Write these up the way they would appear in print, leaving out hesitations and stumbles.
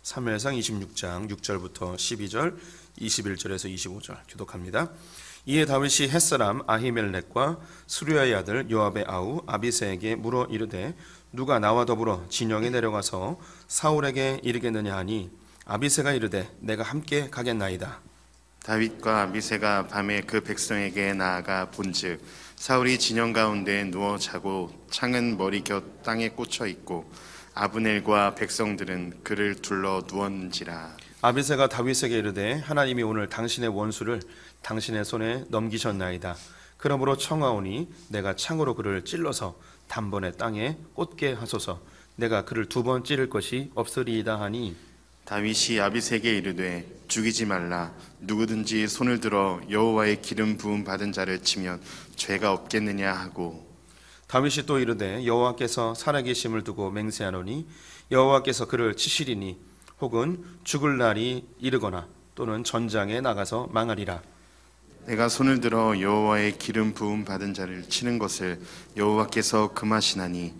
사무엘상 26장 6절부터 12절, 21절에서 25절 교독합니다. 이에 다윗이 햇사람 아히멜렉과 수르야의 아들 요압의 아우 아비새에게 물어 이르되 누가 나와 더불어 진영에 내려가서 사울에게 이르겠느냐 하니 아비새가 이르되 내가 함께 가겠나이다. 다윗과 아비새가 밤에 그 백성에게 나아가 본즉 사울이 진영 가운데 누워 자고 창은 머리 곁 땅에 꽂혀 있고 아브넬과 백성들은 그를 둘러 누웠는지라. 아비새가 다윗에게 이르되 하나님이 오늘 당신의 원수를 당신의 손에 넘기셨나이다. 그러므로 청하오니 내가 창으로 그를 찔러서 단번에 땅에 꽂게 하소서. 내가 그를 2번 찌를 것이 없으리이다 하니 다윗이 아비새에게 이르되 죽이지 말라. 누구든지 손을 들어 여호와의 기름 부음 받은 자를 치면 죄가 없겠느냐 하고. 다윗이 또 이르되 여호와께서 살아계심을 두고 맹세하노니 여호와께서 그를 치시리니 혹은 죽을 날이 이르거나 또는 전장에 나가서 망하리라. 내가 손을 들어 여호와의 기름 부음 받은 자를 치는 것을 여호와께서 금하시나니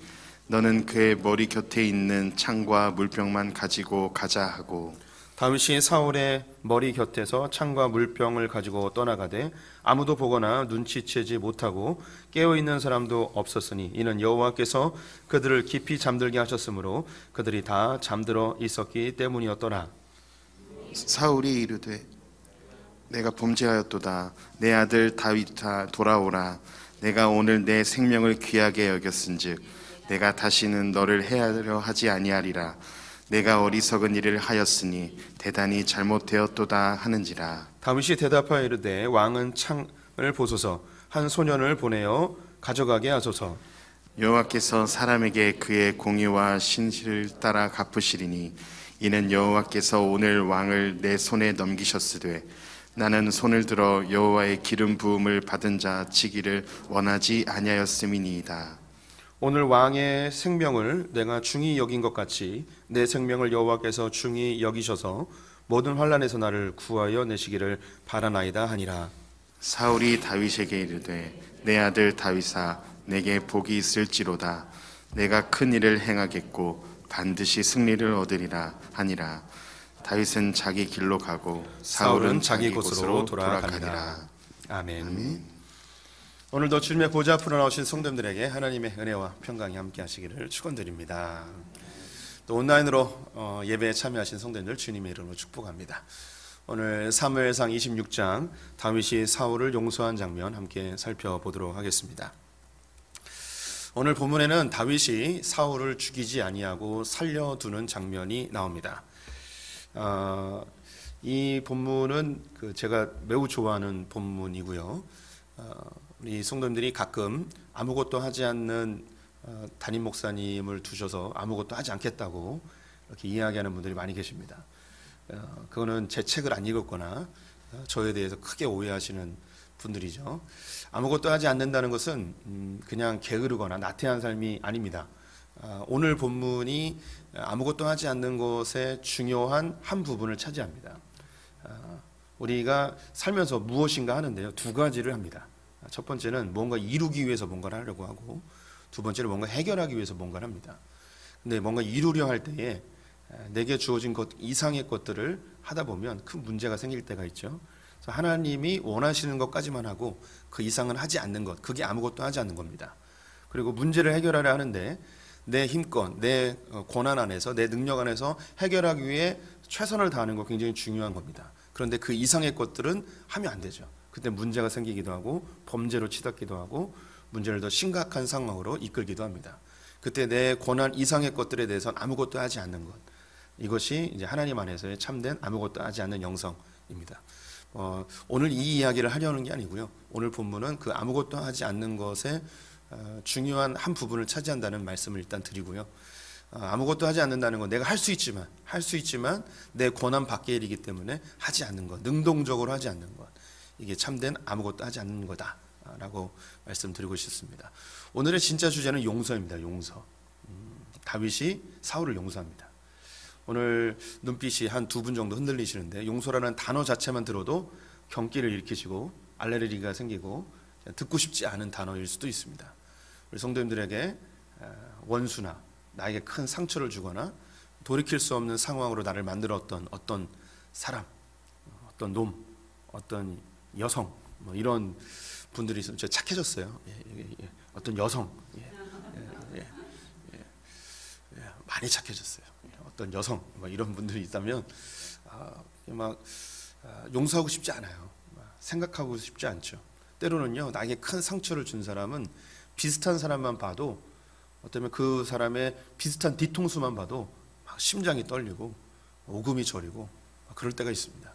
너는 그의 머리 곁에 있는 창과 물병만 가지고 가자 하고. 다윗이 사울의 머리 곁에서 창과 물병을 가지고 떠나가되 아무도 보거나 눈치채지 못하고 깨어있는 사람도 없었으니 이는 여호와께서 그들을 깊이 잠들게 하셨으므로 그들이 다 잠들어 있었기 때문이었더라. 사울이 이르되 내가 범죄하였도다. 내 아들 다윗아 돌아오라. 내가 오늘 내 생명을 귀하게 여겼은즉 내가 다시는 너를 해하려 하지 아니하리라. 내가 어리석은 일을 하였으니 대단히 잘못되었도다 하는지라. 다윗이 대답하여 이르되 왕은 창을 보소서. 한 소년을 보내어 가져가게 하소서. 여호와께서 사람에게 그의 공의와 신실을 따라 갚으시리니 이는 여호와께서 오늘 왕을 내 손에 넘기셨으되 나는 손을 들어 여호와의 기름 부음을 받은 자 치기를 원하지 아니하였음이니이다. 오늘 왕의 생명을 내가 중히 여긴 것 같이 내 생명을 여호와께서 중히 여기셔서 모든 환난에서 나를 구하여 내시기를 바라나이다 하니라. 사울이 다윗에게 이르되 내 아들 다윗아 내게 복이 있을지로다. 내가 큰 일을 행하겠고 반드시 승리를 얻으리라 하니라. 다윗은 자기 길로 가고 사울은 자기 곳으로 돌아가니라. 아멘. 오늘도 주님의 보좌 앞으로 나오신 성도님들에게 하나님의 은혜와 평강이 함께 하시기를 축원드립니다. 또 온라인으로 예배에 참여하신 성도님들 주님의 이름으로 축복합니다. 오늘 사무엘상 26장 다윗이 사울을 용서한 장면 함께 살펴보도록 하겠습니다. 오늘 본문에는 다윗이 사울을 죽이지 아니하고 살려두는 장면이 나옵니다. 이 본문은 제가 매우 좋아하는 본문이고요. 우리 성도님들이 가끔 아무것도 하지 않는 담임 목사님을 두셔서 아무것도 하지 않겠다고 이렇게 이야기하는 분들이 많이 계십니다. 그거는 제 책을 안 읽었거나 저에 대해서 크게 오해하시는 분들이죠. 아무것도 하지 않는다는 것은 그냥 게으르거나 나태한 삶이 아닙니다. 오늘 본문이 아무것도 하지 않는 것의 중요한 한 부분을 차지합니다. 우리가 살면서 무엇인가 하는데요, 2가지를 합니다. 첫 번째는 뭔가 이루기 위해서 뭔가를 하려고 하고, 두 번째는 뭔가 해결하기 위해서 뭔가를 합니다. 근데 뭔가 이루려 할 때에 내게 주어진 것 이상의 것들을 하다 보면 큰 문제가 생길 때가 있죠. 그래서 하나님이 원하시는 것까지만 하고 그 이상은 하지 않는 것, 그게 아무것도 하지 않는 겁니다. 그리고 문제를 해결하려 하는데 내 힘껏, 내 권한 안에서, 내 능력 안에서 해결하기 위해 최선을 다하는 거 굉장히 중요한 겁니다. 그런데 그 이상의 것들은 하면 안 되죠. 그때 문제가 생기기도 하고 범죄로 치닫기도 하고 문제를 더 심각한 상황으로 이끌기도 합니다. 그때 내 권한 이상의 것들에 대해서는 아무것도 하지 않는 것, 이것이 이제 하나님 안에서의 참된 아무것도 하지 않는 영성입니다. 오늘 이 이야기를 하려는 게 아니고요. 오늘 본문은 그 아무것도 하지 않는 것의 중요한 한 부분을 차지한다는 말씀을 일단 드리고요. 아무것도 하지 않는다는 건 내가 할 수 있지만 내 권한 밖의 일이기 때문에 하지 않는 것, 능동적으로 하지 않는 것, 이게 참된 아무것도 하지 않는 거다라고 말씀드리고 싶습니다. 오늘의 진짜 주제는 용서입니다. 용서. 다윗이 사울을 용서합니다. 오늘 눈빛이 한 2분 정도 흔들리시는데 용서라는 단어 자체만 들어도 경기를 일으키시고 알레르기가 생기고 듣고 싶지 않은 단어일 수도 있습니다. 우리 성도님들에게 원수나 나에게 큰 상처를 주거나 돌이킬 수 없는 상황으로 나를 만들었던 어떤 사람, 어떤 놈, 어떤 여성, 뭐 이런 분들이 있으면 제가 착해졌어요. 어떤 여성, 많이 착해졌어요. 어떤 여성, 뭐 이런 분들이 있다면 용서하고 싶지 않아요. 생각하고 싶지 않죠. 때로는요, 나에게 큰 상처를 준 사람은 비슷한 사람만 봐도, 어쩌면 그 사람의 비슷한 뒤통수만 봐도 막 심장이 떨리고 오금이 저리고 그럴 때가 있습니다.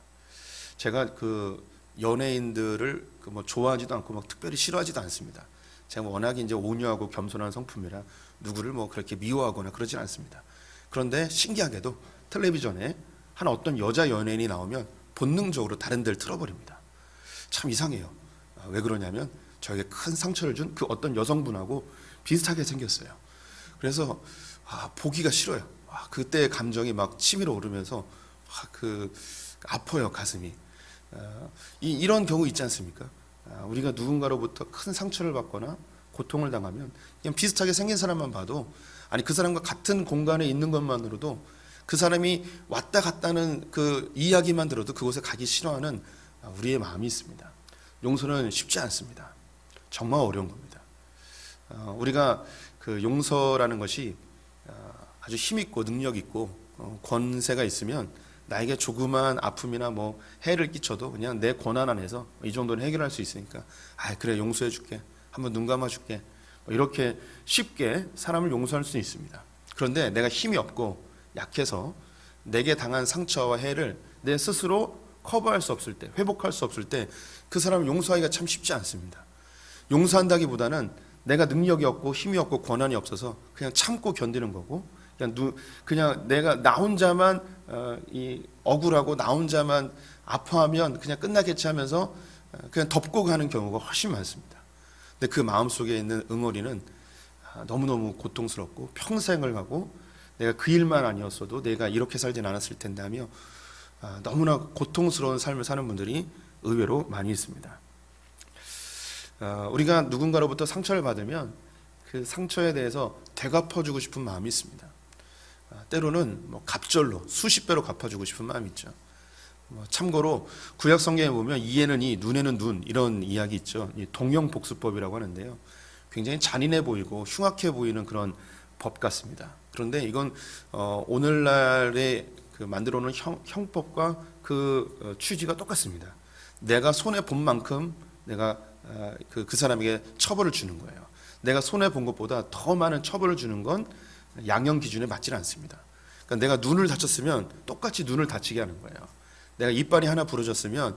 제가 그 연예인들을 뭐 좋아하지도 않고 막 특별히 싫어하지도 않습니다. 제가 워낙 이제 온유하고 겸손한 성품이라 누구를 뭐 그렇게 미워하거나 그러진 않습니다. 그런데 신기하게도 텔레비전에 한 어떤 여자 연예인이 나오면 본능적으로 다른 데를 틀어버립니다. 참 이상해요. 왜 그러냐면 저에게 큰 상처를 준 그 어떤 여성분하고 비슷하게 생겼어요. 그래서 보기가 싫어요. 그때의 감정이 막 치밀어 오르면서 아파요, 가슴이. 이런 경우 있지 않습니까? 우리가 누군가로부터 큰 상처를 받거나 고통을 당하면 그냥 비슷하게 생긴 사람만 봐도, 아니 그 사람과 같은 공간에 있는 것만으로도, 그 사람이 왔다 갔다는 그 이야기만 들어도 그곳에 가기 싫어하는 우리의 마음이 있습니다. 용서는 쉽지 않습니다. 정말 어려운 겁니다. 우리가 그 용서라는 것이 아주 힘있고 능력있고 권세가 있으면 나에게 조그만 아픔이나 뭐 해를 끼쳐도 그냥 내 권한 안에서 이 정도는 해결할 수 있으니까 그래 용서해 줄게, 한번 눈 감아 줄게, 이렇게 쉽게 사람을 용서할 수 있습니다. 그런데 내가 힘이 없고 약해서 내게 당한 상처와 해를 내 스스로 커버할 수 없을 때, 회복할 수 없을 때 그 사람을 용서하기가 참 쉽지 않습니다. 용서한다기보다는 내가 능력이 없고 힘이 없고 권한이 없어서 그냥 참고 견디는 거고, 그냥 내가 나 혼자만 억울하고 나 혼자만 아파하면 그냥 끝나겠지 하면서 그냥 덮고 가는 경우가 훨씬 많습니다. 근데 그 마음속에 있는 응어리는 너무너무 고통스럽고 평생을 가고, 내가 그 일만 아니었어도 내가 이렇게 살진 않았을 텐데 하며 너무나 고통스러운 삶을 사는 분들이 의외로 많이 있습니다. 우리가 누군가로부터 상처를 받으면 그 상처에 대해서 되갚아주고 싶은 마음이 있습니다. 때로는 뭐 갑절로 수십 배로 갚아주고 싶은 마음이 있죠. 참고로 구약 성경에 보면 이에는 이, 눈에는 눈, 이런 이야기 있죠. 동형복수법이라고 하는데요, 굉장히 잔인해 보이고 흉악해 보이는 그런 법 같습니다. 그런데 이건 오늘날의 그 만들어 놓은 형법과 그 취지가 똑같습니다. 내가 손해 본 만큼 내가 그 사람에게 처벌을 주는 거예요. 내가 손해 본 것보다 더 많은 처벌을 주는 건 양형 기준에 맞지 않습니다. 그러니까 내가 눈을 다쳤으면 똑같이 눈을 다치게 하는 거예요. 내가 이빨이 하나 부러졌으면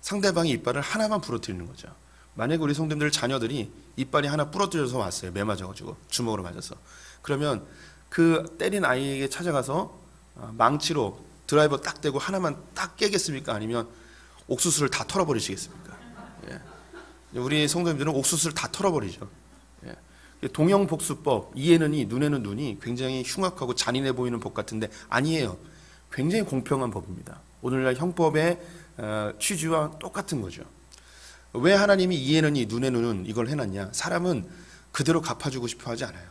상대방이 이빨을 하나만 부러뜨리는 거죠. 만약에 우리 성도님들 자녀들이 이빨이 하나 부러뜨려서 왔어요. 매 맞아가지고 주먹으로 맞아서. 그러면 그 때린 아이에게 찾아가서 망치로 드라이버 딱 대고 하나만 딱 깨겠습니까? 아니면 옥수수를 다 털어버리시겠습니까? 우리 성도님들은 옥수수를 다 털어버리죠. 동형복수법, 이에는 이, 눈에는 눈이 굉장히 흉악하고 잔인해 보이는 법 같은데 아니에요. 굉장히 공평한 법입니다. 오늘날 형법의 취지와 똑같은 거죠. 왜 하나님이 이에는 이, 눈에는 눈 이걸 해놨냐? 사람은 그대로 갚아주고 싶어 하지 않아요.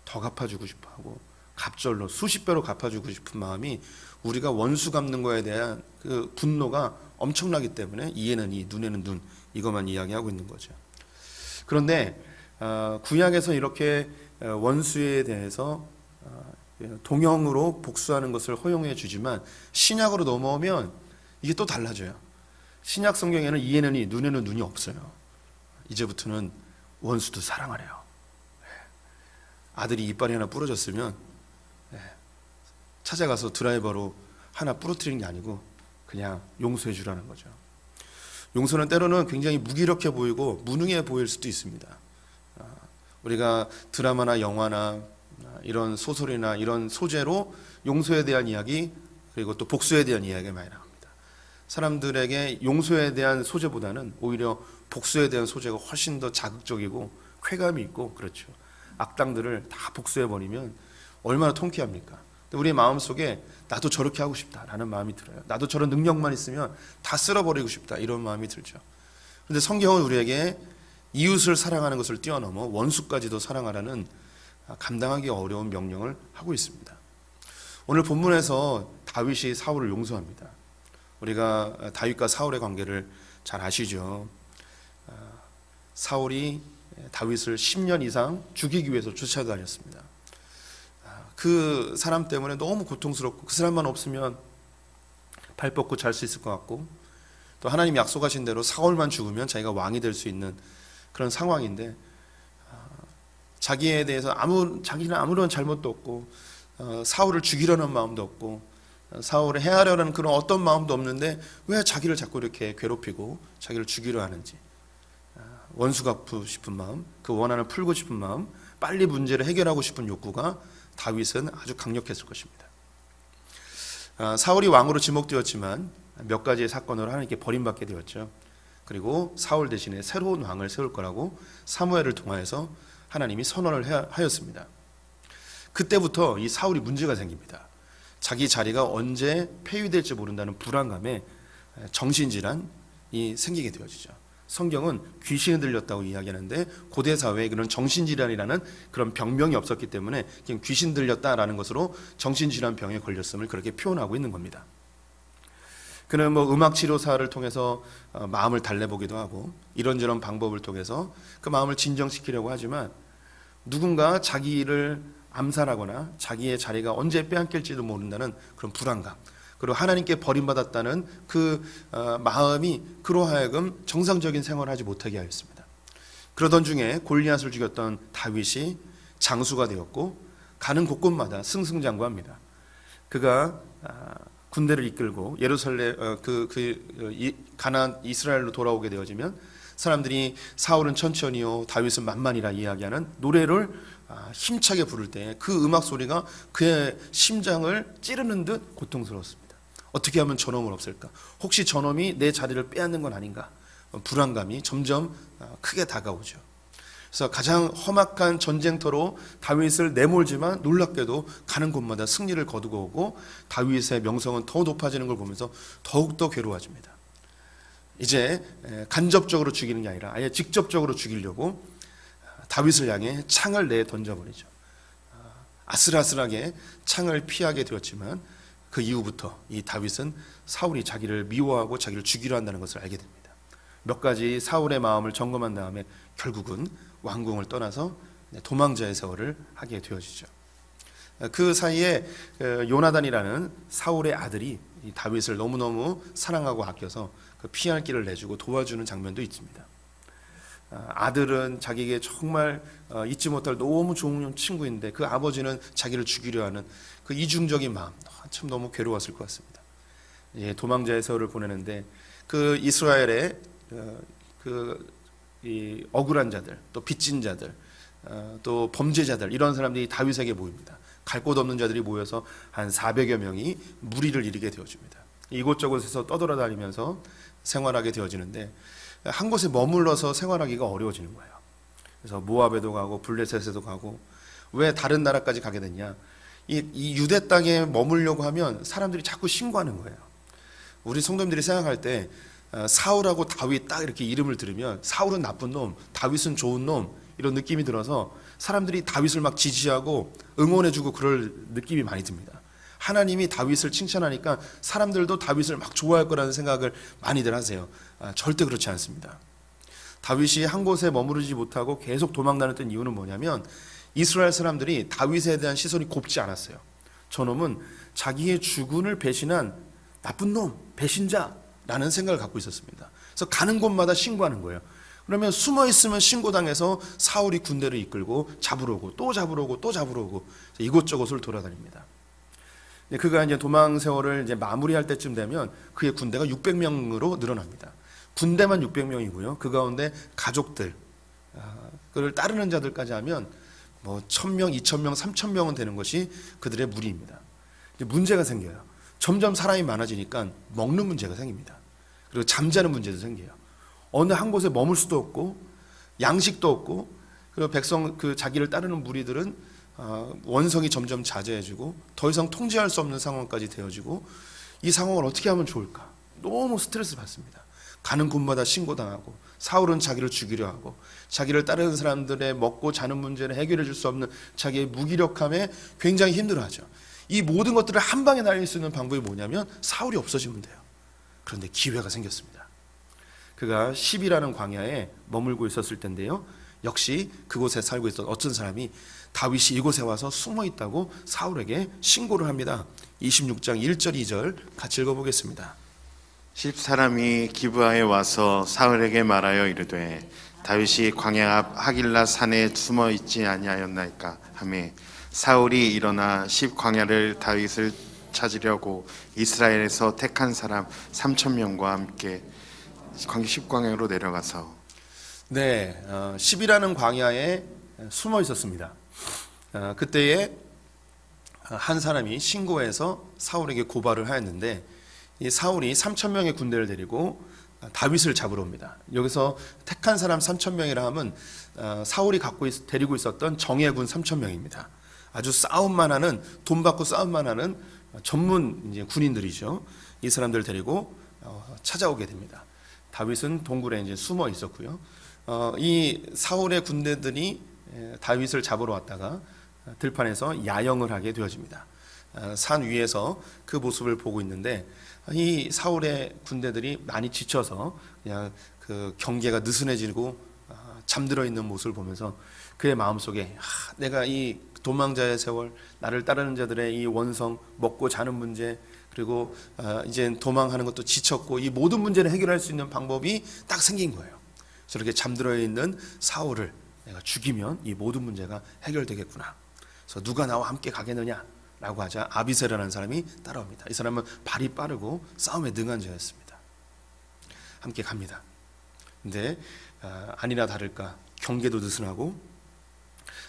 더 갚아주고 싶어 하고 갑절로 수십 배로 갚아주고 싶은 마음이, 우리가 원수 갚는 거에 대한 그 분노가 엄청나기 때문에 이에는 이, 눈에는 눈 이것만 이야기하고 있는 거죠. 그런데 구약에서 이렇게 원수에 대해서 동형으로 복수하는 것을 허용해 주지만 신약으로 넘어오면 이게 또 달라져요. 신약 성경에는 이에는 이, 눈에는 눈이 없어요. 이제부터는 원수도 사랑하래요. 아들이 이빨이 하나 부러졌으면 찾아가서 드라이버로 하나 부러뜨리는 게 아니고 그냥 용서해 주라는 거죠. 용서는 때로는 굉장히 무기력해 보이고 무능해 보일 수도 있습니다. 우리가 드라마나 영화나 이런 소설이나 이런 소재로 용서에 대한 이야기, 그리고 또 복수에 대한 이야기가 많이 나옵니다. 사람들에게 용서에 대한 소재보다는 오히려 복수에 대한 소재가 훨씬 더 자극적이고 쾌감이 있고 그렇죠. 악당들을 다 복수해버리면 얼마나 통쾌합니까? 우리의 마음속에 나도 저렇게 하고 싶다라는 마음이 들어요. 나도 저런 능력만 있으면 다 쓸어버리고 싶다, 이런 마음이 들죠. 그런데 성경은 우리에게 이웃을 사랑하는 것을 뛰어넘어 원수까지도 사랑하라는 감당하기 어려운 명령을 하고 있습니다. 오늘 본문에서 다윗이 사울을 용서합니다. 우리가 다윗과 사울의 관계를 잘 아시죠. 사울이 다윗을 10년 이상 죽이기 위해서 쫓아다녔습니다. 그 사람 때문에 너무 고통스럽고 그 사람만 없으면 발 뻗고 잘 수 있을 것 같고, 또 하나님이 약속하신 대로 사울만 죽으면 자기가 왕이 될 수 있는 그런 상황인데, 자기에 대해서 자기는 아무런 잘못도 없고 사울을 죽이려는 마음도 없고 사울을 해하려는 그런 어떤 마음도 없는데 왜 자기를 자꾸 이렇게 괴롭히고 자기를 죽이려 하는지, 원수 갚고 싶은 마음, 그 원한을 풀고 싶은 마음, 빨리 문제를 해결하고 싶은 욕구가 다윗은 아주 강력했을 것입니다. 사울이 왕으로 지목되었지만 몇 가지의 사건으로 하나님께 버림받게 되었죠. 그리고 사울 대신에 새로운 왕을 세울 거라고 사무엘을 통하여서 하나님이 선언을 하였습니다. 그때부터 이 사울이 문제가 생깁니다. 자기 자리가 언제 폐위될지 모른다는 불안감에 정신질환이 생기게 되어지죠. 성경은 귀신이 들렸다고 이야기하는데 고대 사회에 그런 정신질환이라는 그런 병명이 없었기 때문에 그냥 귀신 들렸다라는 것으로 정신질환 병에 걸렸음을 그렇게 표현하고 있는 겁니다. 그는 음악 치료사를 통해서 마음을 달래보기도 하고 이런저런 방법을 통해서 그 마음을 진정시키려고 하지만 누군가 자기를 암살하거나 자기의 자리가 언제 빼앗길지도 모른다는 그런 불안감, 그리고 하나님께 버림받았다는 그 마음이 그로 하여금 정상적인 생활을 하지 못하게 하였습니다. 그러던 중에 골리앗을 죽였던 다윗이 장수가 되었고 가는 곳곳마다 승승장구합니다. 그가 군대를 이끌고 예루살렘 가나안 이스라엘로 돌아오게 되어지면 사람들이 사울은 천천히요 다윗은 만만이라 이야기하는 노래를 힘차게 부를 때 그 음악 소리가 그의 심장을 찌르는 듯 고통스러웠습니다. 어떻게 하면 저놈을 없앨까? 혹시 저놈이 내 자리를 빼앗는 건 아닌가? 불안감이 점점 크게 다가오죠. 그래서 가장 험악한 전쟁터로 다윗을 내몰지만 놀랍게도 가는 곳마다 승리를 거두고 오고 다윗의 명성은 더 높아지는 걸 보면서 더욱더 괴로워집니다. 이제 간접적으로 죽이는 게 아니라 아예 직접적으로 죽이려고 다윗을 향해 창을 내 던져버리죠. 아슬아슬하게 창을 피하게 되었지만 그 이후부터 이 다윗은 사울이 자기를 미워하고 자기를 죽이려 한다는 것을 알게 됩니다. 몇 가지 사울의 마음을 점검한 다음에 결국은 왕궁을 떠나서 도망자의 세월을 하게 되어지죠. 그 사이에 요나단이라는 사울의 아들이 이 다윗을 너무너무 사랑하고 아껴서 그 피할 길을 내주고 도와주는 장면도 있습니다. 아들은 자기에게 정말 잊지 못할 너무 좋은 친구인데 그 아버지는 자기를 죽이려 하는 그 이중적인 마음, 참 너무 괴로웠을 것 같습니다. 도망자의 세월을 보내는데 그 이스라엘의 이 억울한 자들, 또 빚진 자들, 또 범죄자들, 이런 사람들이 다윗에게 모입니다. 갈 곳 없는 자들이 모여서 한 400여 명이 무리를 이루게 되어집니다. 이곳저곳에서 떠돌아다니면서 생활하게 되어지는데 한 곳에 머물러서 생활하기가 어려워지는 거예요. 그래서 모압에도 가고 블레셋에도 가고. 왜 다른 나라까지 가게 됐냐? 이 유대 땅에 머물려고 하면 사람들이 자꾸 신고하는 거예요. 우리 성도님들이 생각할 때 사울하고 다윗 딱 이렇게 이름을 들으면 사울은 나쁜 놈, 다윗은 좋은 놈, 이런 느낌이 들어서 사람들이 다윗을 막 지지하고 응원해주고 그럴 느낌이 많이 듭니다. 하나님이 다윗을 칭찬하니까 사람들도 다윗을 막 좋아할 거라는 생각을 많이들 하세요. 절대 그렇지 않습니다. 다윗이 한 곳에 머무르지 못하고 계속 도망다녔던 이유는 뭐냐면 이스라엘 사람들이 다윗에 대한 시선이 곱지 않았어요. 저놈은 자기의 주군을 배신한 나쁜 놈, 배신자라는 생각을 갖고 있었습니다. 그래서 가는 곳마다 신고하는 거예요. 그러면 숨어 있으면 신고당해서 사울이 군대를 이끌고 잡으러 오고 또 잡으러 오고 또 잡으러 오고 이곳저곳을 돌아다닙니다. 그가 이제 도망 세월을 이제 마무리할 때쯤 되면 그의 군대가 600명으로 늘어납니다. 군대만 600명이고요. 그 가운데 가족들, 그를 따르는 자들까지 하면 1000명, 2000명, 3000명은 되는 것이 그들의 무리입니다. 이제 문제가 생겨요. 점점 사람이 많아지니까 먹는 문제가 생깁니다. 그리고 잠자는 문제도 생겨요. 어느 한 곳에 머물 수도 없고 양식도 없고, 그리고 백성 자기를 따르는 무리들은 원성이 점점 자제해지고 더 이상 통제할 수 없는 상황까지 되어지고, 이 상황을 어떻게 하면 좋을까? 너무 스트레스 받습니다. 가는 곳마다 신고당하고 사울은 자기를 죽이려 하고 자기를 따르는 사람들의 먹고 자는 문제를 해결해 줄 수 없는 자기의 무기력함에 굉장히 힘들어하죠. 이 모든 것들을 한 방에 날릴 수 있는 방법이 뭐냐면 사울이 없어지면 돼요. 그런데 기회가 생겼습니다. 그가 10이라는 광야에 머물고 있었을 텐데요, 역시 그곳에 살고 있던 어떤 사람이 다윗이 이곳에 와서 숨어 있다고 사울에게 신고를 합니다. 26장 1절 2절 같이 읽어보겠습니다. 10사람이 기브아에 와서 사울에게 말하여 이르되 다윗이 광야 앞 하길라 산에 숨어 있지 아니하였나이까 하매 사울이 일어나 10광야를 다윗을 찾으려고 이스라엘에서 택한 사람 3,000명과 함께 10광야로 내려가서 네, 10이라는 광야에 숨어 있었습니다. 그때에 한 사람이 신고해서 사울에게 고발을 하였는데, 이 사울이 3,000명의 군대를 데리고 다윗을 잡으러 옵니다. 여기서 택한 사람 3,000명이라 하면 사울이 데리고 있었던 정예군 3,000명입니다. 아주 싸움만 하는, 돈 받고 싸움만 하는 전문 이제 군인들이죠. 이 사람들을 데리고 찾아오게 됩니다. 다윗은 동굴에 이제 숨어 있었고요. 이 사울의 군대들이 다윗을 잡으러 왔다가 들판에서 야영을 하게 되어집니다. 산 위에서 그 모습을 보고 있는데, 이 사울의 군대들이 많이 지쳐서 그냥 그 경계가 느슨해지고 잠들어 있는 모습을 보면서 그의 마음속에 내가 이 도망자의 세월, 나를 따르는 자들의 이 원성, 먹고 자는 문제, 그리고 이제 도망하는 것도 지쳤고 이 모든 문제를 해결할 수 있는 방법이 딱 생긴 거예요. 저렇게 잠들어 있는 사울을 내가 죽이면 이 모든 문제가 해결되겠구나. 그래서 누가 나와 함께 가겠느냐 라고 하자 아비새라는 사람이 따라옵니다. 이 사람은 발이 빠르고 싸움에 능한 자였습니다. 함께 갑니다. 근데 아니나 다를까 경계도 느슨하고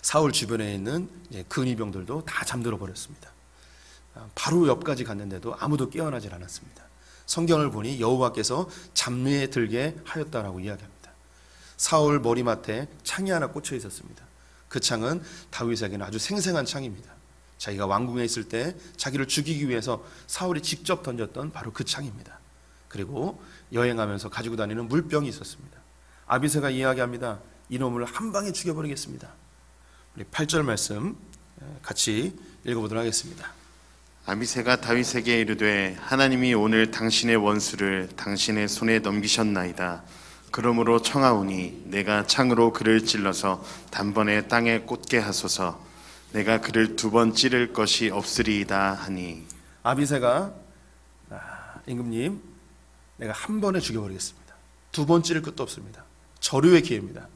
사울 주변에 있는 근위병들도 다 잠들어 버렸습니다. 바로 옆까지 갔는데도 아무도 깨어나질 않았습니다. 성경을 보니 여호와께서 잠에 들게 하였다라고 이야기합니다. 사울 머리맡에 창이 하나 꽂혀 있었습니다. 그 창은 다윗에게는 아주 생생한 창입니다. 자기가 왕궁에 있을 때 자기를 죽이기 위해서 사울이 직접 던졌던 바로 그 창입니다. 그리고 여행하면서 가지고 다니는 물병이 있었습니다. 아비새가 이야기합니다. 이놈을 한 방에 죽여버리겠습니다. 우리 8절 말씀 같이 읽어보도록 하겠습니다. 아비새가 다윗에게 이르되 하나님이 오늘 당신의 원수를 당신의 손에 넘기셨나이다. 그러므로 청하오니 내가 창으로 그를 찔러서 단번에 땅에 꽂게 하소서. 내가 그를 2번 찌를 것이 없으리이다 하니. 아비새가 임금님, 내가 한 번에 죽여버리겠습니다. 2번 찌를 것도 없습니다. 절유의 기회입니다.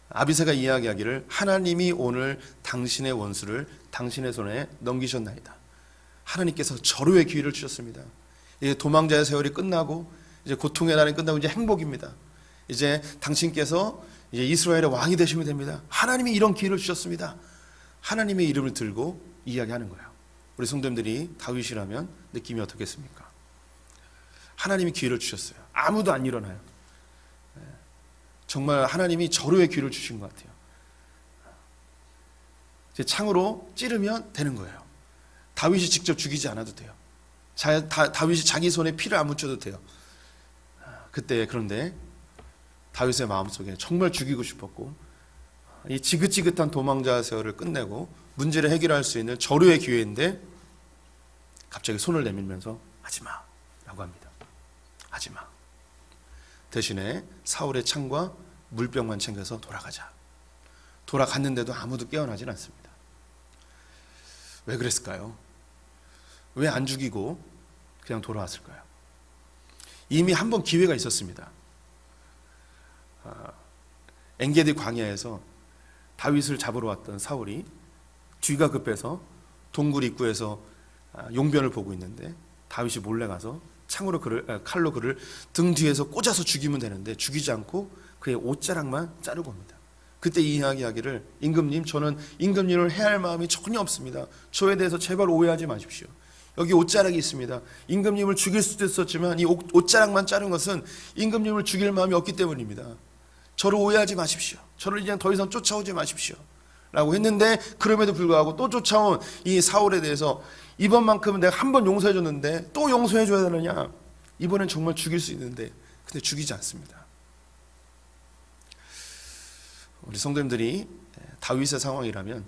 아비새가 이야기하기를 하나님이 오늘 당신의 원수를 당신의 손에 넘기셨나이다. 하나님께서 절유의 기회를 주셨습니다. 이제 도망자의 세월이 끝나고 이제 고통의 날이 끝나고 이제 행복입니다. 이제 당신께서 이제 이스라엘의 왕이 되시면 됩니다. 하나님이 이런 기회를 주셨습니다. 하나님의 이름을 들고 이야기하는 거예요. 우리 성도님들이 다윗이라면 느낌이 어떻겠습니까? 하나님이 기회를 주셨어요. 아무도 안 일어나요. 정말 하나님이 절호의 기회를 주신 것 같아요. 이제 창으로 찌르면 되는 거예요. 다윗이 직접 죽이지 않아도 돼요. 다윗이 자기 손에 피를 안 묻혀도 돼요. 그때 그런데 다윗의 마음속에 정말 죽이고 싶었고 이 지긋지긋한 도망자 세월을 끝내고 문제를 해결할 수 있는 절호의 기회인데 갑자기 손을 내밀면서 하지마 라고 합니다. 하지마. 대신에 사울의 창과 물병만 챙겨서 돌아가자. 돌아갔는데도 아무도 깨어나질 않습니다. 왜 그랬을까요? 왜 안 죽이고 그냥 돌아왔을까요? 이미 한 번 기회가 있었습니다. 엔게디 광야에서 다윗을 잡으러 왔던 사울이 뒤가 급해서 동굴 입구에서 용변을 보고 있는데 다윗이 몰래 가서 칼로 그를 등 뒤에서 꽂아서 죽이면 되는데 죽이지 않고 그의 옷자락만 자르고 옵니다. 그때 이야기하기를 임금님, 저는 임금님을 해할 마음이 전혀 없습니다. 저에 대해서 제발 오해하지 마십시오. 여기 옷자락이 있습니다. 임금님을 죽일 수도 있었지만 이 옷자락만 자른 것은 임금님을 죽일 마음이 없기 때문입니다. 저를 오해하지 마십시오. 저를 이제 더 이상 쫓아오지 마십시오 라고 했는데 그럼에도 불구하고 또 쫓아온 이 사울에 대해서 이번만큼은 내가 한 번 용서해 줬는데 또 용서해 줘야 되느냐, 이번엔 정말 죽일 수 있는데 근데 죽이지 않습니다. 우리 성도님들이 다윗의 상황이라면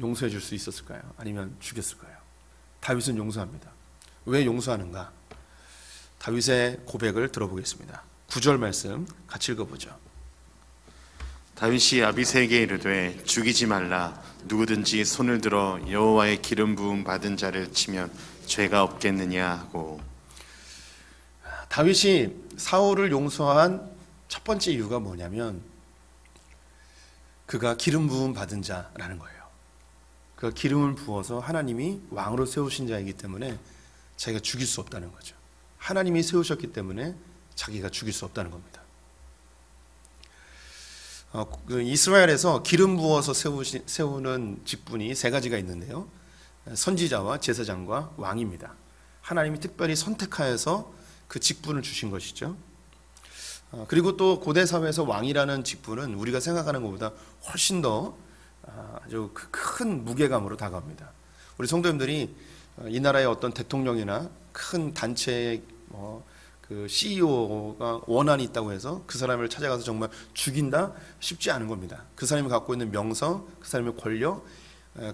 용서해 줄 수 있었을까요? 아니면 죽였을까요? 다윗은 용서합니다. 왜 용서하는가? 다윗의 고백을 들어보겠습니다. 9절 말씀 같이 읽어보죠. 다윗이 아비새에게 이르되 죽이지 말라. 누구든지 손을 들어 여호와의 기름 부음 받은 자를 치면 죄가 없겠느냐 하고. 다윗이 사울을 용서한 첫 번째 이유가 뭐냐면 그가 기름 부음 받은 자라는 거예요. 그가 기름을 부어서 하나님이 왕으로 세우신 자이기 때문에 자기가 죽일 수 없다는 거죠. 하나님이 세우셨기 때문에 자기가 죽일 수 없다는 겁니다. 이스라엘에서 기름 부어서 세우는 직분이 세 가지가 있는데요. 선지자와 제사장과 왕입니다. 하나님이 특별히 선택하여서 그 직분을 주신 것이죠. 그리고 또 고대 사회에서 왕이라는 직분은 우리가 생각하는 것보다 훨씬 더 아주 큰 무게감으로 다가옵니다. 우리 성도님들이 이 나라의 어떤 대통령이나 큰 단체의 그 CEO가 원한이 있다고 해서 그 사람을 찾아가서 정말 죽인다? 쉽지 않은 겁니다. 그 사람이 갖고 있는 명성, 그 사람의 권력,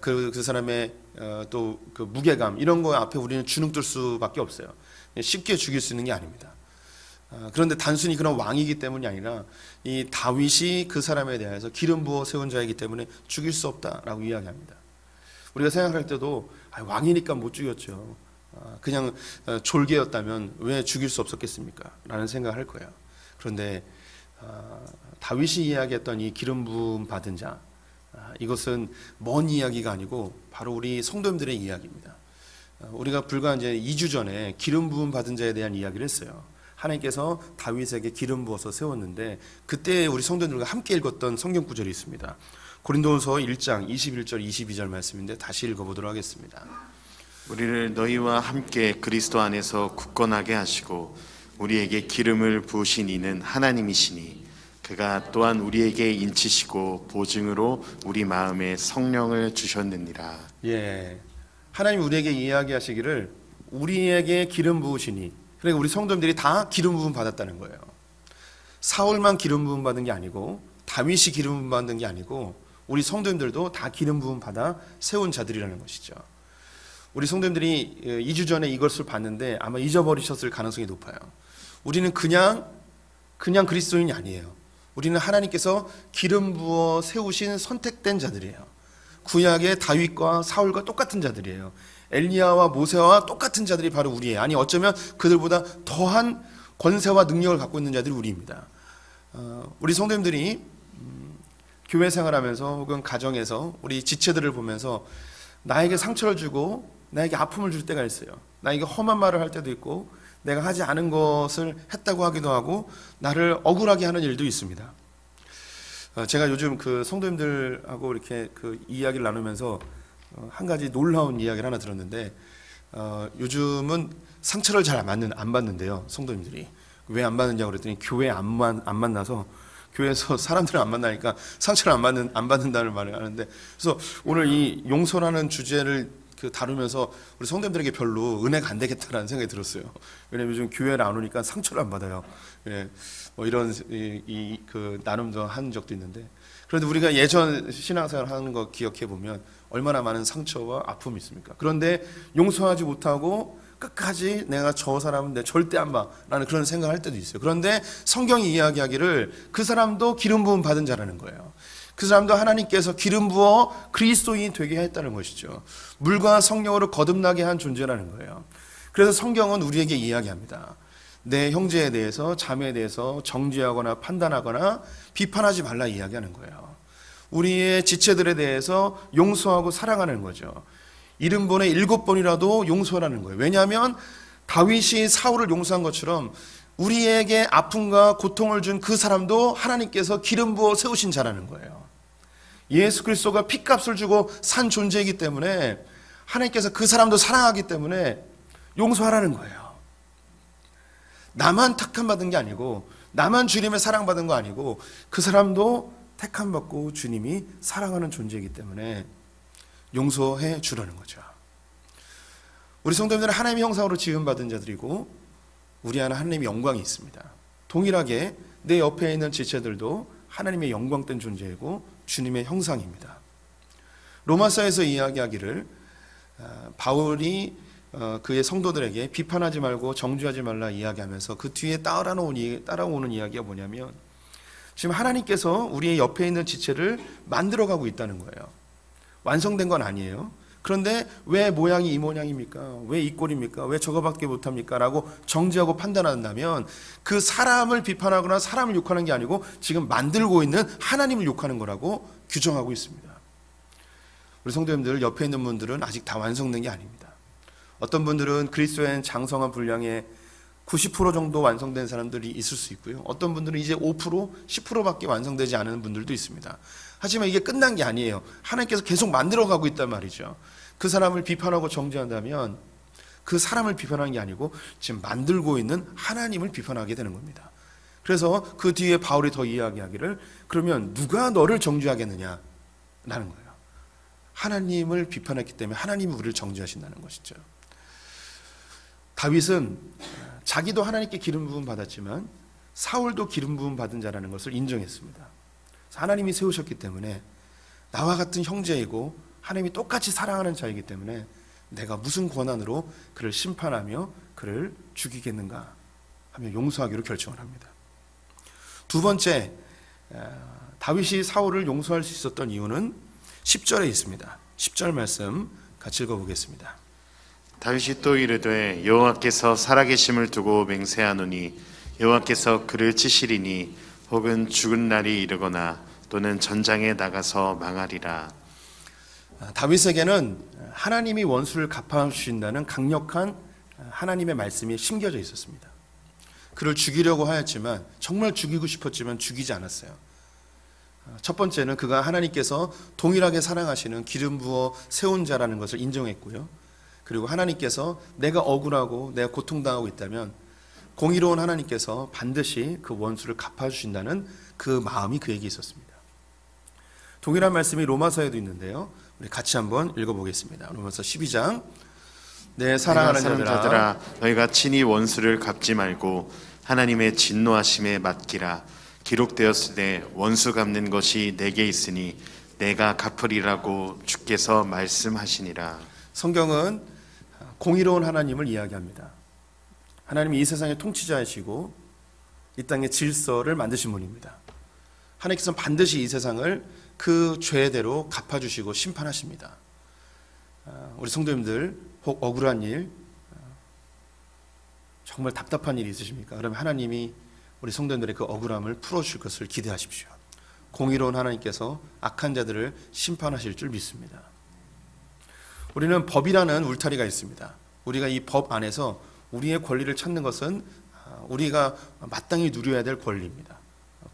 그 사람의 또 그 무게감 이런 거 앞에 우리는 주눅들 수밖에 없어요. 쉽게 죽일 수 있는 게 아닙니다. 그런데 단순히 그런 왕이기 때문이 아니라 이 다윗이 그 사람에 대해서 기름 부어 세운 자이기 때문에 죽일 수 없다라고 이야기합니다. 우리가 생각할 때도 왕이니까 못 죽였죠. 그냥 졸개였다면 왜 죽일 수 없었겠습니까? 라는 생각을 할 거예요. 그런데 다윗이 이야기했던 이 기름 부음 받은 자, 이것은 먼 이야기가 아니고 바로 우리 성도님들의 이야기입니다. 우리가 불과 이제 2주 전에 기름 부음 받은 자에 대한 이야기를 했어요. 하나님께서 다윗에게 기름 부어서 세웠는데 그때 우리 성도님들과 함께 읽었던 성경 구절이 있습니다. 고린도후서 1장 21절 22절 말씀인데 다시 읽어보도록 하겠습니다. 우리를 너희와 함께 그리스도 안에서 굳건하게 하시고 우리에게 기름을 부으신 이는 하나님이시니 그가 또한 우리에게 인치시고 보증으로 우리 마음에 성령을 주셨느니라. 예, 하나님 우리에게 이야기하시기를 우리에게 기름 부으시니, 그러니까 우리 성도님들이 다 기름 부음 받았다는 거예요. 사울만 기름 부음 받은 게 아니고 다윗이 기름 부음 받은 게 아니고 우리 성도님들도 다 기름 부음 받아 세운 자들이라는 것이죠. 우리 성도님들이 2주 전에 이것을 봤는데 아마 잊어버리셨을 가능성이 높아요. 우리는 그냥 그리스도인이 아니에요. 우리는 하나님께서 기름 부어 세우신 선택된 자들이에요. 구약의 다윗과 사울과 똑같은 자들이에요. 엘리야와 모세와 똑같은 자들이 바로 우리예요. 아니 어쩌면 그들보다 더한 권세와 능력을 갖고 있는 자들이 우리입니다. 우리 성도님들이 교회 생활하면서 혹은 가정에서 우리 지체들을 보면서 나에게 상처를 주고 나에게 아픔을 줄 때가 있어요. 나에게 험한 말을 할 때도 있고 내가 하지 않은 것을 했다고 하기도 하고 나를 억울하게 하는 일도 있습니다. 제가 요즘 그 성도님들하고 이렇게 그 이야기를 나누면서 한 가지 놀라운 이야기를 하나 들었는데 요즘은 상처를 잘 안 받는데요. 성도님들이 왜 안 받느냐고 그랬더니 교회 안 만나서 교회에서 사람들을 안 만나니까 상처를 안 받는다는 말을 하는데, 그래서 오늘 이 용서라는 주제를 다루면서 우리 성도님들에게 별로 은혜가 안 되겠다라는 생각이 들었어요. 왜냐면 요즘 교회를 안 오니까 상처를 안 받아요. 예, 뭐 이런 그 나눔도 한 적도 있는데, 그런데 우리가 예전 신앙생활 하는 거 기억해 보면 얼마나 많은 상처와 아픔이 있습니까? 그런데 용서하지 못하고 끝까지 내가 저 사람은 내 절대 안 봐라는 그런 생각을 할 때도 있어요. 그런데 성경이 이야기하기를 그 사람도 기름 부음 받은 자라는 거예요. 그 사람도 하나님께서 기름 부어 그리스도인이 되게 했다는 것이죠. 물과 성령으로 거듭나게 한 존재라는 거예요. 그래서 성경은 우리에게 이야기합니다. 내 형제에 대해서 자매에 대해서 정죄하거나 판단하거나 비판하지 말라 이야기하는 거예요. 우리의 지체들에 대해서 용서하고 사랑하는 거죠. 70번에 7번이라도 용서라는 거예요. 왜냐하면 다윗이 사울을 용서한 것처럼 우리에게 아픔과 고통을 준 그 사람도 하나님께서 기름 부어 세우신 자라는 거예요. 예수 그리스도가 핏값을 주고 산 존재이기 때문에 하나님께서 그 사람도 사랑하기 때문에 용서하라는 거예요. 나만 택함받은 게 아니고 나만 주님의 사랑받은 거 아니고 그 사람도 택함받고 주님이 사랑하는 존재이기 때문에 용서해 주라는 거죠. 우리 성도님들은 하나님의 형상으로 지음받은 자들이고 우리 안에 하나님의 영광이 있습니다. 동일하게 내 옆에 있는 지체들도 하나님의 영광된 존재이고 주님의 형상입니다. 로마서에서 이야기하기를 바울이 그의 성도들에게 비판하지 말고 정죄하지 말라 이야기하면서 그 뒤에 따라오는 이야기가 뭐냐면 지금 하나님께서 우리의 옆에 있는 지체를 만들어가고 있다는 거예요. 완성된 건 아니에요. 그런데 왜 모양이 이 모양입니까? 왜 이 꼴입니까? 왜 저거밖에 못합니까? 라고 정죄하고 판단한다면 그 사람을 비판하거나 사람을 욕하는 게 아니고 지금 만들고 있는 하나님을 욕하는 거라고 규정하고 있습니다. 우리 성도님들 옆에 있는 분들은 아직 다 완성된 게 아닙니다. 어떤 분들은 그리스도인 장성한 분량의 90% 정도 완성된 사람들이 있을 수 있고요. 어떤 분들은 이제 5%, 10%밖에 완성되지 않은 분들도 있습니다. 하지만 이게 끝난 게 아니에요. 하나님께서 계속 만들어가고 있단 말이죠. 그 사람을 비판하고 정죄한다면 그 사람을 비판하는 게 아니고 지금 만들고 있는 하나님을 비판하게 되는 겁니다. 그래서 그 뒤에 바울이 더 이야기하기를 그러면 누가 너를 정죄하겠느냐 라는 거예요. 하나님을 비판했기 때문에 하나님이 우리를 정죄하신다는 것이죠. 다윗은 자기도 하나님께 기름 부음 받았지만 사울도 기름 부음 받은 자라는 것을 인정했습니다. 하나님이 세우셨기 때문에 나와 같은 형제이고 하나님이 똑같이 사랑하는 자이기 때문에 내가 무슨 권한으로 그를 심판하며 그를 죽이겠는가 하며 용서하기로 결정을 합니다. 두 번째, 다윗이 사울을 용서할 수 있었던 이유는 10절에 있습니다. 10절 말씀 같이 읽어보겠습니다. 다윗이 또 이르되 여호와께서 살아계심을 두고 맹세하노니 여호와께서 그를 치시리니 혹은 죽은 날이 이르거나 또는 전장에 나가서 망하리라. 다윗에게는 하나님이 원수를 갚아주신다는 강력한 하나님의 말씀이 심겨져 있었습니다. 그를 죽이려고 하였지만 정말 죽이고 싶었지만 죽이지 않았어요. 첫 번째는 그가 하나님께서 동일하게 사랑하시는 기름 부어 세운 자라는 것을 인정했고요. 그리고 하나님께서 내가 억울하고 내가 고통당하고 있다면 공의로운 하나님께서 반드시 그 원수를 갚아주신다는 그 마음이 그에게 있었습니다. 동일한 말씀이 로마서에도 있는데요. 우리 같이 한번 읽어보겠습니다. 로마서 12장. 내 사랑하는 자들아 너희가 친히 원수를 갚지 말고 하나님의 진노하심에 맡기라. 기록되었으되 원수 갚는 것이 내게 있으니 내가 갚으리라고 주께서 말씀하시니라. 성경은 공의로운 하나님을 이야기합니다. 하나님이 이 세상의 통치자이시고 이 땅의 질서를 만드신 분입니다. 하나님께서는 반드시 이 세상을 그 죄대로 갚아주시고 심판하십니다. 우리 성도님들 혹 억울한 일, 정말 답답한 일이 있으십니까? 그러면 하나님이 우리 성도님들의 그 억울함을 풀어주실 것을 기대하십시오. 공의로운 하나님께서 악한 자들을 심판하실 줄 믿습니다. 우리는 법이라는 울타리가 있습니다. 우리가 이 법 안에서 우리의 권리를 찾는 것은 우리가 마땅히 누려야 될 권리입니다.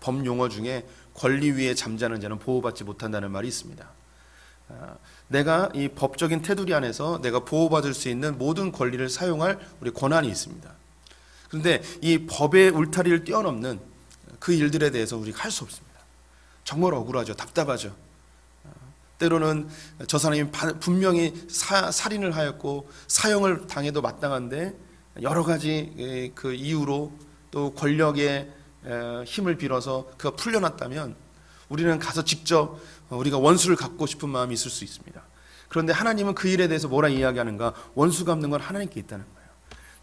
법 용어 중에 권리 위에 잠자는 자는 보호받지 못한다는 말이 있습니다. 내가 이 법적인 테두리 안에서 내가 보호받을 수 있는 모든 권리를 사용할 우리 권한이 있습니다. 그런데 이 법의 울타리를 뛰어넘는 그 일들에 대해서 우리가 할 수 없습니다. 정말 억울하죠. 답답하죠. 때로는 저 사람이 분명히 살인을 하였고 사형을 당해도 마땅한데 여러 가지 그 이유로 또 권력의 힘을 빌어서 그가 풀려났다면 우리는 가서 직접 우리가 원수를 갚고 싶은 마음이 있을 수 있습니다. 그런데 하나님은 그 일에 대해서 뭐라 이야기하는가? 원수 갚는 건 하나님께 있다는 거예요.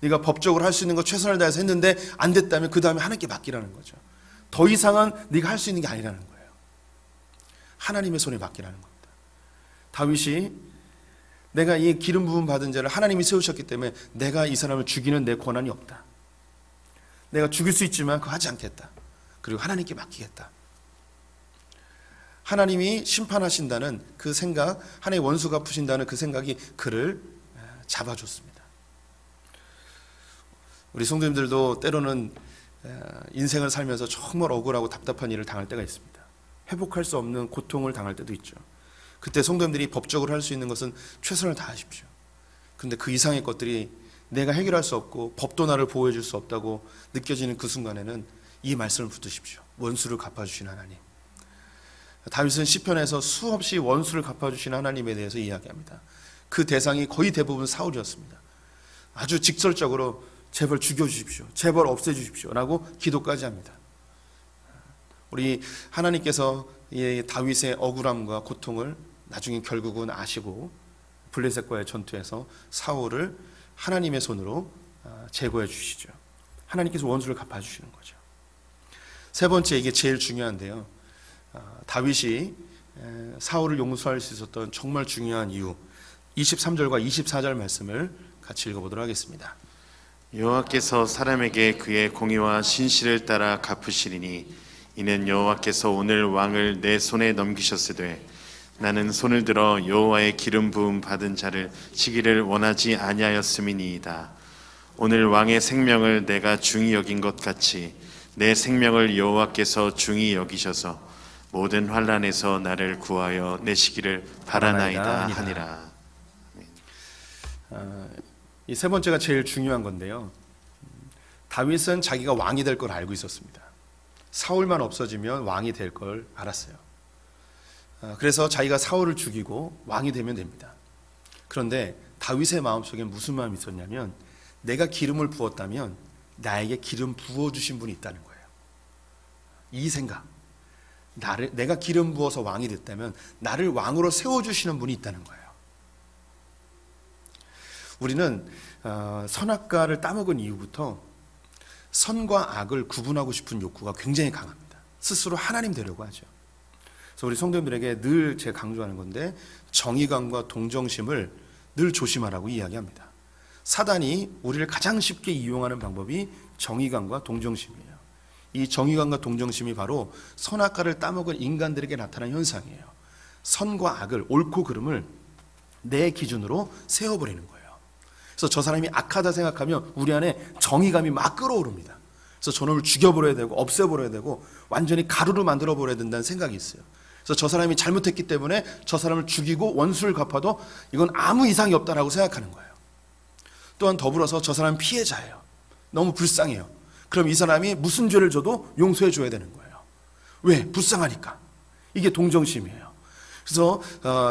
네가 법적으로 할 수 있는 거 최선을 다해서 했는데 안 됐다면 그 다음에 하나님께 맡기라는 거죠. 더 이상은 네가 할 수 있는 게 아니라는 거예요. 하나님의 손에 맡기라는 겁니다. 다윗이 내가 이 기름 부음 받은 자를 하나님이 세우셨기 때문에 내가 이 사람을 죽이는 내 권한이 없다. 내가 죽일 수 있지만 그거 하지 않겠다. 그리고 하나님께 맡기겠다. 하나님이 심판하신다는 그 생각, 하나님의 원수가 푸신다는 그 생각이 그를 잡아줬습니다. 우리 성도님들도 때로는 인생을 살면서 정말 억울하고 답답한 일을 당할 때가 있습니다. 회복할 수 없는 고통을 당할 때도 있죠. 그때 성도님들이 법적으로 할 수 있는 것은 최선을 다하십시오. 그런데 그 이상의 것들이 내가 해결할 수 없고 법도 나를 보호해 줄 수 없다고 느껴지는 그 순간에는 이 말씀을 붙드십시오. 원수를 갚아주신 하나님. 다윗은 시편에서 수없이 원수를 갚아주신 하나님에 대해서 이야기합니다. 그 대상이 거의 대부분 사울이었습니다. 아주 직설적으로 제발 죽여주십시오. 제발 없애주십시오. 라고 기도까지 합니다. 우리 하나님께서 이 다윗의 억울함과 고통을 나중에 결국은 아시고 블레셋과의 전투에서 사울을 하나님의 손으로 제거해 주시죠. 하나님께서 원수를 갚아주시는 거죠. 세 번째, 이게 제일 중요한데요. 다윗이 사울을 용서할 수 있었던 정말 중요한 이유, 23절과 24절 말씀을 같이 읽어보도록 하겠습니다. 여호와께서 사람에게 그의 공의와 신실을 따라 갚으시리니 이는 여호와께서 오늘 왕을 내 손에 넘기셨으되 나는 손을 들어 여호와의 기름 부음 받은 자를 치기를 원하지 아니하였음이니이다. 오늘 왕의 생명을 내가 중히 여긴 것 같이 내 생명을 여호와께서 중히 여기셔서 모든 환난에서 나를 구하여 내시기를 바라나이다 하니라. 이 세 번째가 제일 중요한 건데요. 다윗은 자기가 왕이 될 걸 알고 있었습니다. 사울만 없어지면 왕이 될 걸 알았어요. 그래서 자기가 사울을 죽이고 왕이 되면 됩니다. 그런데 다윗의 마음속에 무슨 마음이 있었냐면, 내가 기름을 부었다면 나에게 기름 부어주신 분이 있다는 거예요. 이 생각, 내가 기름 부어서 왕이 됐다면 나를 왕으로 세워주시는 분이 있다는 거예요. 우리는 선악과를 따먹은 이후부터 선과 악을 구분하고 싶은 욕구가 굉장히 강합니다. 스스로 하나님 되려고 하죠. 그래서 우리 성도님들에게 늘 제가 강조하는 건데, 정의감과 동정심을 늘 조심하라고 이야기합니다. 사단이 우리를 가장 쉽게 이용하는 방법이 정의감과 동정심이에요. 이 정의감과 동정심이 바로 선악과를 따먹은 인간들에게 나타난 현상이에요. 선과 악을, 옳고 그름을 내 기준으로 세워버리는 거예요. 그래서 저 사람이 악하다 생각하면 우리 안에 정의감이 막 끌어오릅니다. 그래서 저놈을 죽여버려야 되고 없애버려야 되고 완전히 가루로 만들어버려야 된다는 생각이 있어요. 그래서 저 사람이 잘못했기 때문에 저 사람을 죽이고 원수를 갚아도 이건 아무 이상이 없다라고 생각하는 거예요. 또한 더불어서 저 사람은 피해자예요. 너무 불쌍해요. 그럼 이 사람이 무슨 죄를 져도 용서해 줘야 되는 거예요. 왜? 불쌍하니까. 이게 동정심이에요. 그래서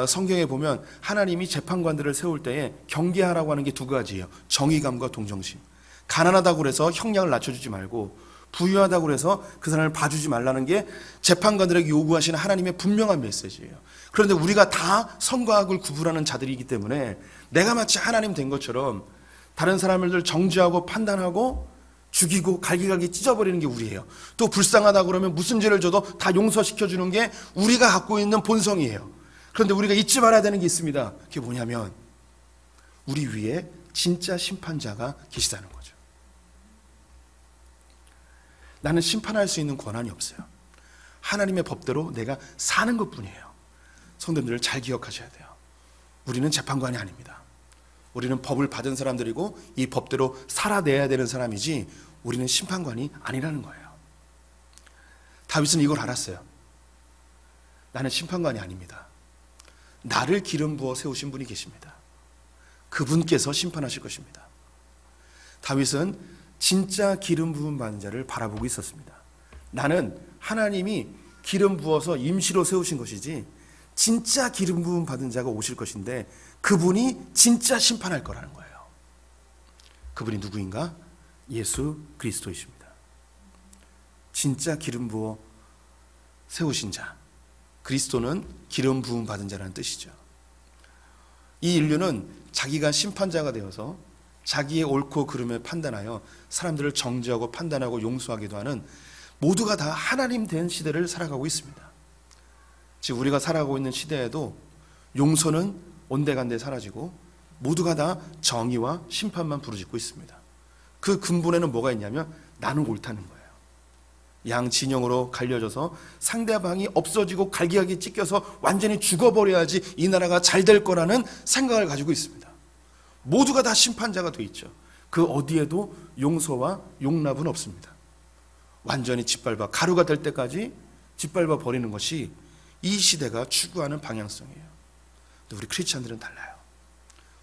성경에 보면 하나님이 재판관들을 세울 때에 경계하라고 하는 게 두 가지예요. 정의감과 동정심. 가난하다고 해서 형량을 낮춰주지 말고, 부유하다고 해서 그 사람을 봐주지 말라는 게 재판관들에게 요구하시는 하나님의 분명한 메시지예요. 그런데 우리가 다 선과 악을 구분하는 자들이기 때문에 내가 마치 하나님 된 것처럼 다른 사람을 정죄하고 판단하고 죽이고 갈기갈기 찢어버리는 게 우리예요. 또 불쌍하다 그러면 무슨 죄를 져도 다 용서시켜주는 게 우리가 갖고 있는 본성이에요. 그런데 우리가 잊지 말아야 되는 게 있습니다. 그게 뭐냐면 우리 위에 진짜 심판자가 계시다는 거죠. 나는 심판할 수 있는 권한이 없어요. 하나님의 법대로 내가 사는 것뿐이에요. 성도님들 잘 기억하셔야 돼요. 우리는 재판관이 아닙니다. 우리는 법을 받은 사람들이고 이 법대로 살아내야 되는 사람이지 우리는 심판관이 아니라는 거예요. 다윗은 이걸 알았어요. 나는 심판관이 아닙니다. 나를 기름 부어 세우신 분이 계십니다. 그분께서 심판하실 것입니다. 다윗은 진짜 기름 부음 받은 자를 바라보고 있었습니다. 나는 하나님이 기름 부어서 임시로 세우신 것이지 진짜 기름 부음 받은 자가 오실 것인데 그분이 진짜 심판할 거라는 거예요. 그분이 누구인가? 예수 그리스도이십니다. 진짜 기름 부어 세우신 자. 그리스도는 기름 부음 받은 자라는 뜻이죠. 이 인류는 자기가 심판자가 되어서 자기의 옳고 그름을 판단하여 사람들을 정죄하고 판단하고 용서하기도 하는 모두가 다 하나님 된 시대를 살아가고 있습니다. 지금 우리가 살아가고 있는 시대에도 용서는 온데간데 사라지고 모두가 다 정의와 심판만 부르짖고 있습니다. 그 근본에는 뭐가 있냐면 나는 옳다는 거예요. 양 진영으로 갈려져서 상대방이 없어지고 갈기갈기 찢겨서 완전히 죽어버려야지 이 나라가 잘 될 거라는 생각을 가지고 있습니다. 모두가 다 심판자가 돼 있죠. 그 어디에도 용서와 용납은 없습니다. 완전히 짓밟아 가루가 될 때까지 짓밟아 버리는 것이 이 시대가 추구하는 방향성이에요. 근데 우리 크리스찬들은 달라요.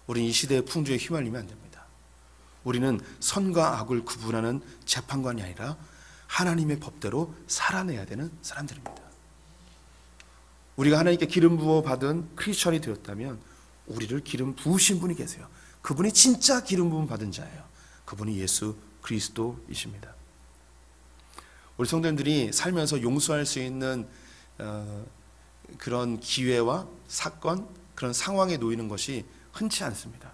우리는 이 시대의 풍조에 휘말리면 안 됩니다. 우리는 선과 악을 구분하는 재판관이 아니라 하나님의 법대로 살아내야 되는 사람들입니다. 우리가 하나님께 기름 부어 받은 크리스천이 되었다면 우리를 기름 부으신 분이 계세요. 그분이 진짜 기름 부음 받은 자예요. 그분이 예수 그리스도이십니다. 우리 성도님들이 살면서 용서할 수 있는 그런 기회와 사건, 그런 상황에 놓이는 것이 흔치 않습니다.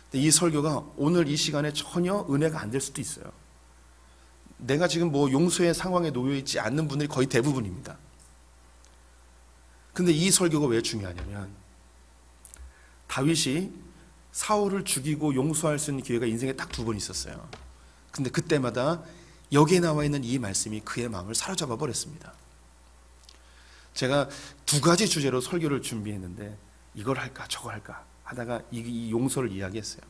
근데 이 설교가 오늘 이 시간에 전혀 은혜가 안 될 수도 있어요. 내가 지금 뭐 용서의 상황에 놓여 있지 않는 분들이 거의 대부분입니다. 근데 이 설교가 왜 중요하냐면, 다윗이 사울을 죽이고 용서할 수 있는 기회가 인생에 딱 2번 있었어요. 근데 그때마다 여기에 나와 있는 이 말씀이 그의 마음을 사로잡아 버렸습니다. 제가 2가지 주제로 설교를 준비했는데 이걸 할까 저거 할까 하다가 이 용서를 이야기했어요.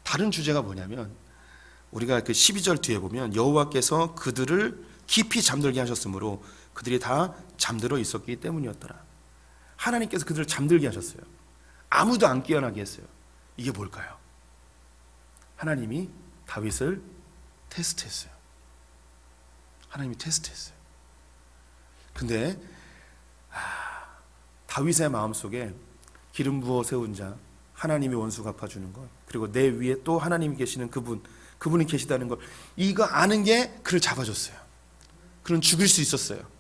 다른 주제가 뭐냐면, 우리가 그 12절 뒤에 보면 여호와께서 그들을 깊이 잠들게 하셨으므로 그들이 다 잠들어 있었기 때문이었더라. 하나님께서 그들을 잠들게 하셨어요. 아무도 안 깨어나게 했어요. 이게 뭘까요? 하나님이 다윗을 테스트했어요. 하나님이 테스트했어요. 근데 다윗의 마음속에 기름 부어 세운 자, 하나님의 원수 갚아주는 것, 그리고 내 위에 또 하나님이 계시는 그분이 계시다는 걸, 이거 아는 게 그를 잡아줬어요. 그는 죽일 수 있었어요.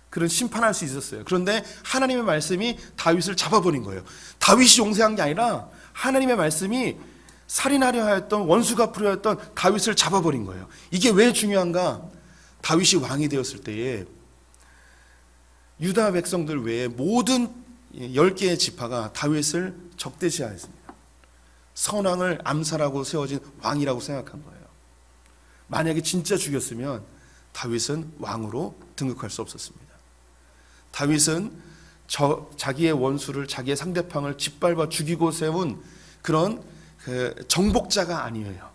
그는 심판할 수 있었어요. 그런데 하나님의 말씀이 다윗을 잡아버린 거예요. 다윗이 용서한 게 아니라 하나님의 말씀이 살인하려 하였던, 원수 갚으려 했던 다윗을 잡아버린 거예요. 이게 왜 중요한가? 다윗이 왕이 되었을 때에 유다 백성들 외에 모든 10개의 지파가 다윗을 적대시하였습니다. 선왕을 암살하고 세워진 왕이라고 생각한 거예요. 만약에 진짜 죽였으면 다윗은 왕으로 등극할 수 없었습니다. 다윗은 자기의 원수를, 자기의 상대방을 짓밟아 죽이고 세운 그런 정복자가 아니에요.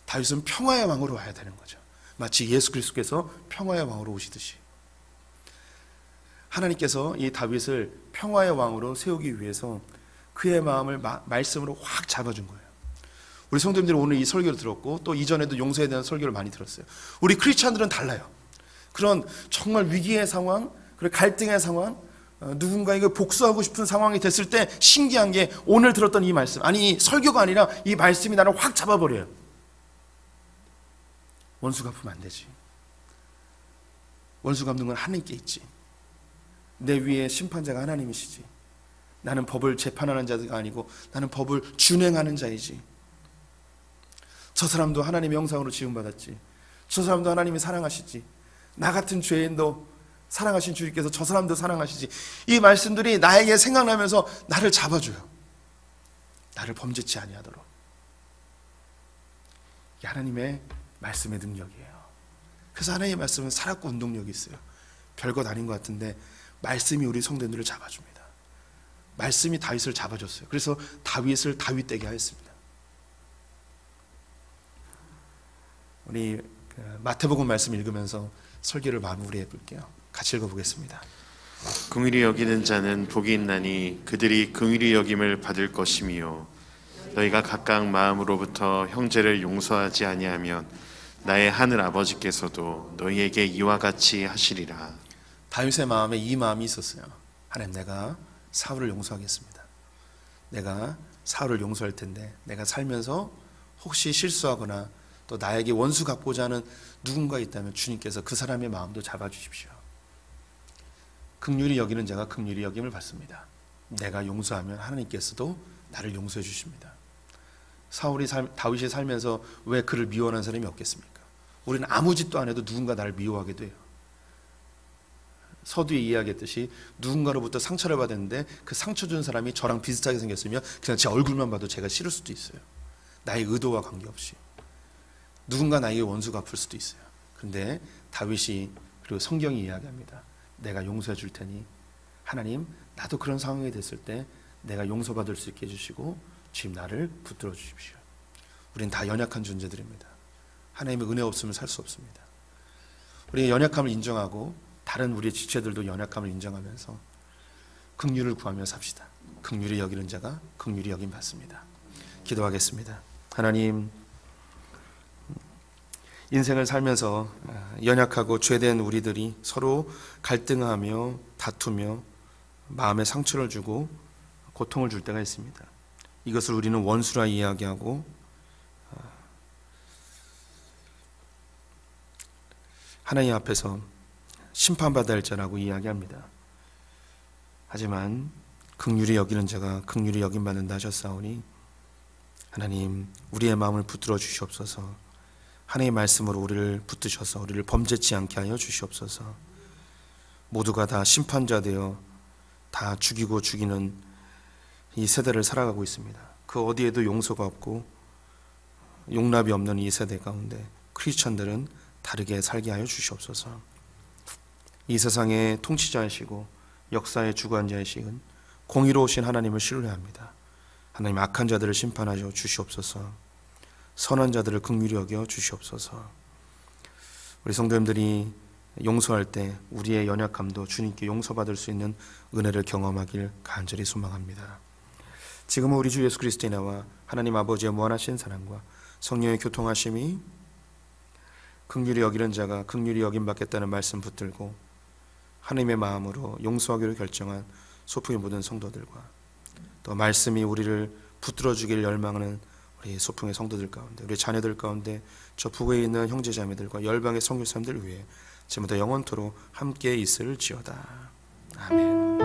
다윗은 평화의 왕으로 와야 되는 거죠. 마치 예수 그리스도께서 평화의 왕으로 오시듯이. 하나님께서 이 다윗을 평화의 왕으로 세우기 위해서 그의 마음을 말씀으로 확 잡아준 거예요. 우리 성도님들이 오늘 이 설교를 들었고, 또 이전에도 용서에 대한 설교를 많이 들었어요. 우리 크리스찬들은 달라요. 그런 정말 위기의 상황, 그리고 갈등의 상황, 누군가에게 복수하고 싶은 상황이 됐을 때 신기한 게, 오늘 들었던 이 말씀, 아니 설교가 아니라 이 말씀이 나를 확 잡아버려요. 원수 갚으면 안 되지. 원수 갚는 건 하나님께 있지. 내 위에 심판자가 하나님이시지. 나는 법을 재판하는 자가 아니고 나는 법을 준행하는 자이지. 저 사람도 하나님의 형상으로 지음받았지. 저 사람도 하나님이 사랑하시지. 나 같은 죄인도 사랑하신 주님께서 저 사람도 사랑하시지. 이 말씀들이 나에게 생각나면서 나를 잡아줘요. 나를 범죄치 아니하도록. 이게 하나님의 말씀의 능력이에요. 그래서 하나님의 말씀은 살았고 운동력이 있어요. 별것 아닌 것 같은데 말씀이 우리 성도들을 잡아줍니다. 말씀이 다윗을 잡아줬어요. 그래서 다윗을 다윗되게 하였습니다. 우리 마태복음 말씀 읽으면서 설교를 마무리해 볼게요. 같이 읽어보겠습니다. 긍휼히 여기는 자는 복이 있나니 그들이 긍휼히 여김을 받을 것이며, 너희가 각각 마음으로부터 형제를 용서하지 아니하면 나의 하늘 아버지께서도 너희에게 이와 같이 하시리라. 다윗의 마음에 이 마음이 있었어요. 하나님, 내가 사울을 용서하겠습니다. 내가 사울을 용서할 텐데 내가 살면서 혹시 실수하거나 또 나에게 원수 갚고자 하는 누군가 있다면 주님께서 그 사람의 마음도 잡아주십시오. 긍휼히 여기는 자가 긍휼히 여김을 받습니다. 내가 용서하면 하나님께서도 나를 용서해 주십니다. 다윗이 살면서 왜 그를 미워하는 사람이 없겠습니까? 우리는 아무 짓도 안 해도 누군가 나를 미워하게 돼요. 서두에 이야기했듯이 누군가로부터 상처를 받았는데 그 상처 준 사람이 저랑 비슷하게 생겼으면 그냥 제 얼굴만 봐도 제가 싫을 수도 있어요. 나의 의도와 관계없이. 누군가 나에게 원수 갚을 수도 있어요. 그런데 다윗이, 그리고 성경이 이야기합니다. 내가 용서해 줄 테니 하나님, 나도 그런 상황이 됐을 때 내가 용서받을 수 있게 해주시고 주님 나를 붙들어 주십시오. 우린 다 연약한 존재들입니다. 하나님의 은혜 없으면 살 수 없습니다. 우리의 연약함을 인정하고 다른 우리의 지체들도 연약함을 인정하면서 긍휼을 구하며 삽시다. 긍휼히 여기는 자가 긍휼히 여김 받습니다. 기도하겠습니다. 하나님, 인생을 살면서 연약하고 죄된 우리들이 서로 갈등하며 다투며 마음에 상처를 주고 고통을 줄 때가 있습니다. 이것을 우리는 원수라 이야기하고 하나님 앞에서 심판받아야 할 자라고 이야기합니다. 하지만 긍휼히 여기는 자가 긍휼히 여김받는다 하셨사오니 하나님 우리의 마음을 붙들어 주시옵소서. 하나님의 말씀으로 우리를 붙드셔서 우리를 범죄치 않게 하여 주시옵소서. 모두가 다 심판자 되어 다 죽이고 죽이는 이 세대를 살아가고 있습니다. 그 어디에도 용서가 없고 용납이 없는 이 세대 가운데 크리스천들은 다르게 살게 하여 주시옵소서. 이 세상의 통치자이시고 역사의 주관자이신 공의로우신 하나님을 신뢰합니다. 하나님 악한 자들을 심판하여 주시옵소서. 선한 자들을 긍휼히 여겨 주시옵소서. 우리 성도님들이 용서할 때 우리의 연약함도 주님께 용서받을 수 있는 은혜를 경험하길 간절히 소망합니다. 지금은 우리 주 예수 그리스도의 나와 하나님 아버지의 무한하신 사랑과 성령의 교통하심이 긍휼히 여기는 자가 긍휼히 여김받겠다는 말씀 붙들고 하나님의 마음으로 용서하기로 결정한 소풍의 모든 성도들과 또 말씀이 우리를 붙들어주길 열망하는 우리 소풍의 성도들 가운데 우리 자녀들 가운데 저 북에 있는 형제자매들과 열방의 성교사님들 위해 지금부터 영원토록 함께 있을지어다. 아멘.